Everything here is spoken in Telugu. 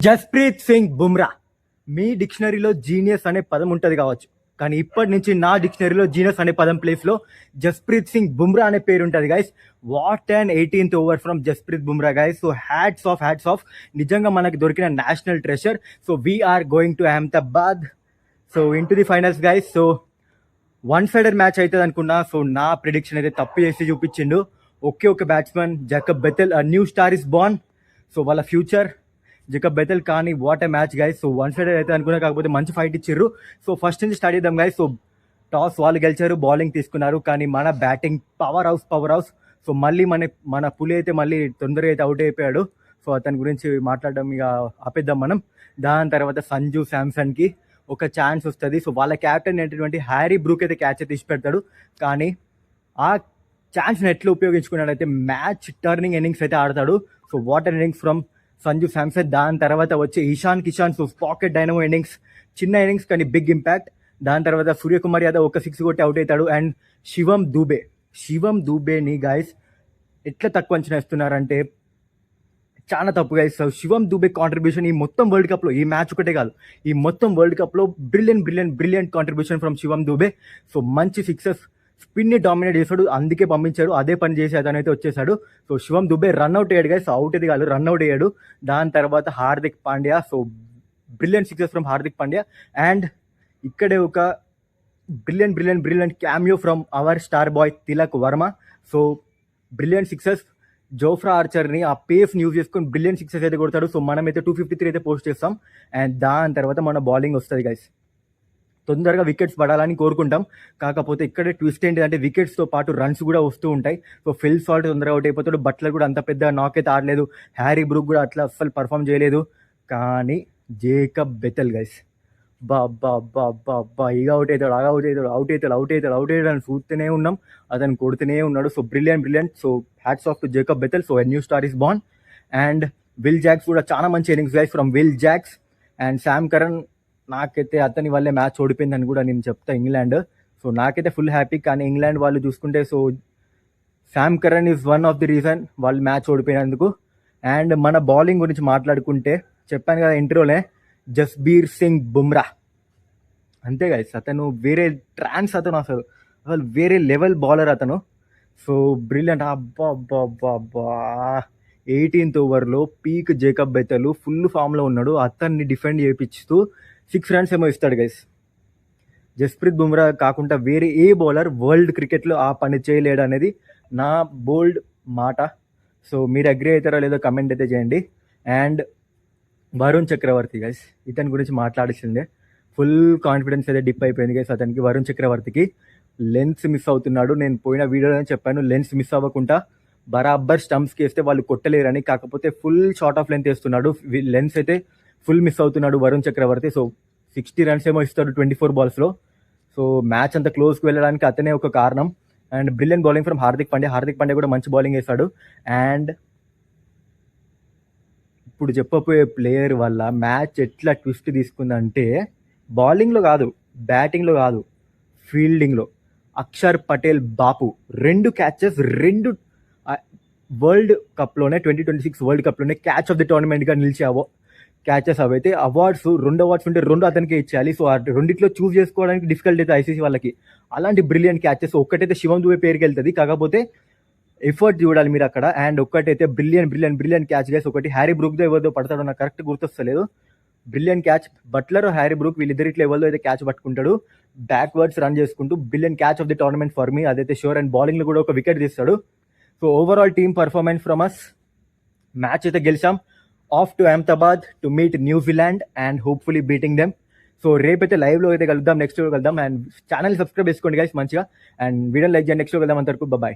జస్ప్రీత్ సింగ్ బుమ్రా. మీ డిక్షనరీలో జీనియస్ అనే పదం ఉంటుంది కావచ్చు, కానీ ఇప్పటి నుంచి నా డిక్షనరీలో జీనియస్ అనే పదం ప్లేస్లో జస్ప్రీత్ సింగ్ బుమ్రా అనే పేరు ఉంటుంది guys. What and 18th over from Jasprit Bumrah guys. So hats off. నిజంగా మనకు దొరికిన national treasure. So we're going to Ahmedabad. So into the finals guys. So one sided match అవుతుంది అనుకున్నా. సో నా ప్రిడిక్షన్ అయితే తప్పు చేసి చూపించిండు. ఒక batsmen Jacob Bethell, new star is born. So వాళ్ళ ఫ్యూచర్ జకబ్ బెథెల్. కానీ what a match guys. So one side అయితే అనుకున్నా, కాకపోతే మంచి ఫైట్ ఇచ్చిర్రు. సో ఫస్ట్ నుంచి స్టార్ట్ చేద్దాం గైస్. సో టాస్ వాళ్ళు గెలిచారు, బౌలింగ్ తీసుకున్నారు, కానీ మన బ్యాటింగ్ పవర్ హౌస్. సో మళ్ళీ మన పులి అయితే మళ్ళీ తొందరగా అయితే అవుట్ అయిపోయాడు. సో అతని గురించి మాట్లాడడం ఇక ఆపేద్దాం మనం. దాని తర్వాత సంజు శాంసన్కి ఒక ఛాన్స్ వస్తుంది. సో వాళ్ళ క్యాప్టెన్ అయినటువంటి హ్యారీ బ్రూక్ అయితే క్యాచ్ అయితే తీసి పెడతాడు. కానీ ఆ ఛాన్స్ని ఎట్లా ఉపయోగించుకున్నాడైతే మ్యాచ్ టర్నింగ్ ఇన్నింగ్స్ అయితే ఆడతాడు. So water innings from Sanju Samson. దాని తర్వాత వచ్చే Ishan Kishan. So pocket dynamo innings, చిన్న ఇన్నింగ్స్ కానీ బిగ్ ఇంపాక్ట్. దాని తర్వాత సూర్యకుమార్ యాదవ్ ఒక 6 కొట్టి అవుట్ అవుతాడు. అండ్ శివం దూబేని గైస్ ఎట్లా తక్కువ అంచనా ఇస్తున్నారంటే చాలా తప్పు గైస్. శివం దూబే కాంట్రిబ్యూషన్ ఈ మొత్తం వరల్డ్ కప్లో, ఈ మ్యాచ్ ఒకటే కాదు, ఈ మొత్తం వరల్డ్ కప్లో brilliant contribution from Shivam Dube. So మంచి సిక్సెస్, స్పిన్ని డామినేట్ చేశాడు, అందుకే పంపించాడు. అదే పని చేసి అతనైతే వచ్చేసాడు. సో శివం దుబే రన్అట్ అయ్యాడు గైస్. అవుట్ ఇది కాదు, రన్అట్ అయ్యాడు. దాని తర్వాత Hardik Pandya. So brilliant sixes from Hardik Pandya. And ఇక్కడే ఒక brilliant cameo from our star boy Tilak Varma. So brilliant sixes. Jofra ఆర్చర్ని ఆ పేస్ యూజ్ చేసుకొని బ్రిలియంట్ సిక్సెస్ అయితే కొడతాడు. సో మనమైతే 253 అయితే పోస్ట్ చేస్తాం. అండ్ దాని తర్వాత మన బౌలింగ్ వస్తుంది గైస్. తొందరగా వికెట్స్ పడాలని కోరుకుంటాం, కాకపోతే ఇక్కడే ట్విస్ట్ ఏంటిదంటే వికెట్స్తో పాటు రన్స్ కూడా వస్తూ ఉంటాయి. సో ఫిల్ సాల్ట్ తొందరగా అవుట్ అయిపోతాడు. బట్లర్ కూడా అంత పెద్ద నాక్ అయితే ఆడలేదు. హ్యారీ బ్రూక్ కూడా అట్లా అస్సలు పర్ఫామ్ చేయలేదు. కానీ జేకబ్ బెథెల్ గైస్ ఇక అవుట్ అవుతాడు అని చూస్తూనే ఉన్నాం. అతను కొడుతూనే ఉన్నాడు. So brilliant. So hats off to Jacob Bethell. So new star is born. And Will Jacks కూడా చాలా మంచి innings guys from Will Jacks. And Sam Curran, నాకైతే అతని వల్లే మ్యాచ్ ఓడిపోయిందని కూడా నేను చెప్తా ఇంగ్లాండ్. సో నాకైతే ఫుల్ హ్యాపీ. కానీ ఇంగ్లాండ్ వాళ్ళు చూసుకుంటే, so Sam Curran is one of the reason వాళ్ళు మ్యాచ్ ఓడిపోయినందుకు. అండ్ మన బౌలింగ్ గురించి మాట్లాడుకుంటే, చెప్పాను కదా ఇంట్రోలే, జస్బీర్ సింగ్ బుమ్రా అంతే గైస్. అతను వేరే ట్రాన్స్, అసలు వేరే లెవెల్ బౌలర్ అతను. So brilliant. 18th ఓవర్లో పీక్ జేకబ్ బెథెల్ ఫుల్ ఫామ్లో ఉన్నాడు. అతన్ని డిఫెండ్ చేయించుతూ 6 runs ఏమో ఇస్తాడు గైస్. జస్ప్రీత్ బుమ్రా కాకుండా వేరే ఏ బౌలర్ వరల్డ్ క్రికెట్లో ఆ పని చేయలేడు అనేది నా బోల్డ్ మాట. సో మీరు అగ్రీ అవుతారో లేదో కమెంట్ అయితే చేయండి. అండ్ వరుణ్ చక్రవర్తి గైస్, ఇతని గురించి మాట్లాడాల్సిందే. ఫుల్ కాన్ఫిడెన్స్ అయితే డిప్ అయిపోయింది గైస్ అతనికి. వరుణ్ చక్రవర్తికి లెన్స్ మిస్ అవుతున్నాడు. నేను పోయిన వీడియోలో చెప్పాను, లెన్స్ మిస్ అవ్వకుండా బరాబర్ స్టంప్స్కి వేస్తే వాళ్ళు కొట్టలేరని. కాకపోతే ఫుల్ షార్ట్ ఆఫ్ లెంత్ వేస్తున్నాడు. లెన్స్ అయితే ఫుల్ మిస్ అవుతున్నాడు వరుణ్ చక్రవర్తి. సో 60 runs ఏమో ఇస్తాడు 24 balls. సో మ్యాచ్ అంతా క్లోజ్కి వెళ్ళడానికి అతనే ఒక కారణం. And brilliant bowling from Hardik Pandya కూడా మంచి బౌలింగ్ వేస్తాడు. అండ్ ఇప్పుడు చెప్పబోయే ప్లేయర్ వల్ల మ్యాచ్ ఎట్లా ట్విస్ట్ తీసుకుందంటే, బౌలింగ్లో కాదు, బ్యాటింగ్లో కాదు, ఫీల్డింగ్లో అక్షర్ పటేల్ బాపు 2 catches, 2 వరల్డ్ కప్లోనే 2026 వరల్డ్ కప్లోనే క్యాచ్ ఆఫ్ ది టోర్నమెంట్గా నిలిచే క్యాచెస్. అవైతే అవార్డ్స్ 2 awards ఉంటే 2 అతనికే ఇచ్చేయాలి. సో ఆ రెండిట్లో చూస్ చేసుకోవడానికి డిఫికల్ట్ అయితే ఐసీసీ వాళ్ళకి. అలాంటి బ్రిలియంట్ క్యాచెస్. ఒక్కటైతే శివం దుబే పేరుకి వెళ్తుంది, కాకపోతే ఎఫర్ట్ చూడాలి మీరు అక్కడ. అండ్ ఒక్కటైతే బ్రిలియంట్ క్యాచ్ గైస్. ఒకటి హ్యారీ బ్రూక్తో ఎవరిదో పడతాడో నాకు కరెక్ట్ గుర్తొస్తలేదు. Brilliant catch. Buttler Harry Brook వీళ్ళిద్దరిట్లో ఎవరిదో అయితే క్యాచ్ పట్టుకుంటాడు, బ్యాక్వర్డ్స్ రన్ చేసుకుంటూ. Brilliant catch of the tournament for me, అదైతే షూర్. అండ్ బౌలింగ్లో కూడా ఒక వికెట్ తీస్తాడు. So overall team performance from us. Match అయితే గెలిచాం. Off to Ahmedabad to meet New Zealand and hopefully beating them. So రేపైతే లైవ్లో అయితే కలుద్దాం, నెక్స్ట్ కలుద్దాం. అండ్ ఛానల్ సబ్స్క్రైబ్ చేసుకోండి గైస్ మంచిగా. అండ్ వీడియో లైక్ చేయండి. నెక్స్ట్ కలుద్దాం. అంతవరకు బాయ్.